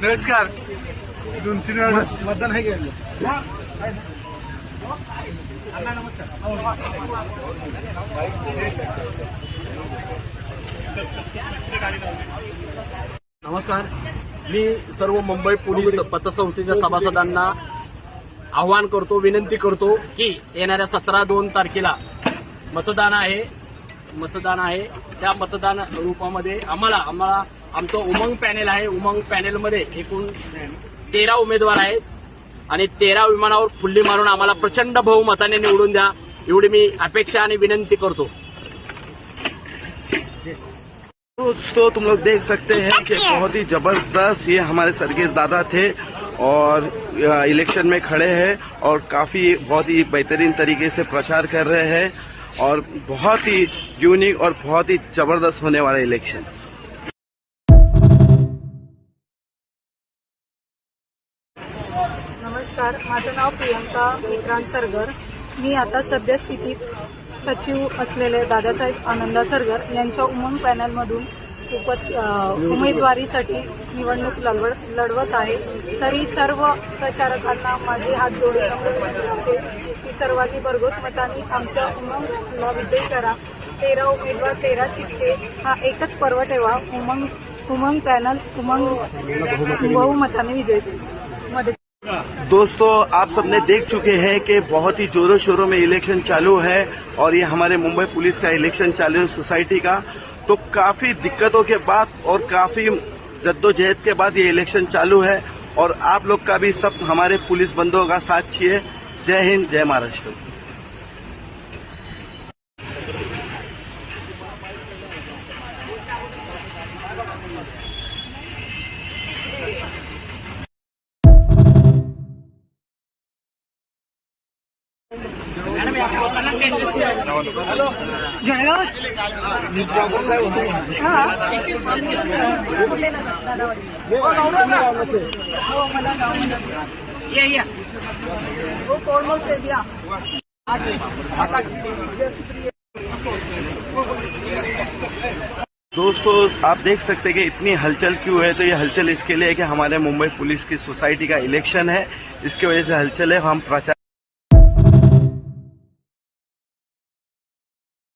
नमस्कार. 2-3 वेळा मतदान आहे गेलं. नमस्कार. मी सर्व मुंबई पोलीस पतसंस्थेच्या सभासदांना आवाहन करतो, विनंती करतो की येणाऱ्या 17-2 तारखेला मतदान आहे. त्या मतदान रूपामध्ये आम्हाला आमचं उमंग पॅनेल आहे. उमंग पॅनेलमध्ये एकूण 13 उमेदवार आहेत आणि 13 विमानावर फुल्ली मारून आम्हाला प्रचंड बहुमताने निवडून द्या, एवढी मी अपेक्षा आणि विनंती करतो. दोस्तों, तुम लोग देख सकते हैं कि बहुत ही जबरदस्त ये हमारे सरगीर दादा थे और इलेक्शन में खड़े हैं और बहुत ही बेहतरीन तरीके से प्रचार कर रहे हैं और बहुत ही यूनिक और बहुत ही जबरदस्त होने वाला इलेक्शन. नमस्कार, माझं नाव प्रियंका विक्रांत सरगर. मी आता सद्यस्थितीत सचिव असलेले दादासाहेब आनंदा सरगर यांच्या उमंग पॅनलमधून उमेदवारीसाठी निवडणूक लढवत आहे. तरी सर्व प्रचारकांना माझे हात जोडून विनंती होते की सर्वांनी भरघोस मतांनी आमच्या उमंगला विजयी करा. 13 उमेदवार 13 शिक्के हा एकच पर्व ठेवा. उमंग पॅनल बहुमताने विजयी मदत. दोस्तों, आप सबने देख चुके हैं कि बहुत ही जोरों शोरों में इलेक्शन चालू है और ये हमारे मुंबई पुलिस का इलेक्शन चालू है सोसाइटी का. तो काफी दिक्कतों के बाद और काफी जद्दोजहद के बाद ये इलेक्शन चालू है और आप लोग का भी सब हमारे पुलिस बंधुओं का साथ चाहिए. जय हिंद, जय महाराष्ट्र. दोस्तों, आप देख सकते हैं कि इतनी हलचल क्यों है. तो ये हलचल इसके लिए है कि हमारे मुंबई पुलिस की सोसाइटी का इलेक्शन है, इसकी वजह से हलचल है. हम प्रचार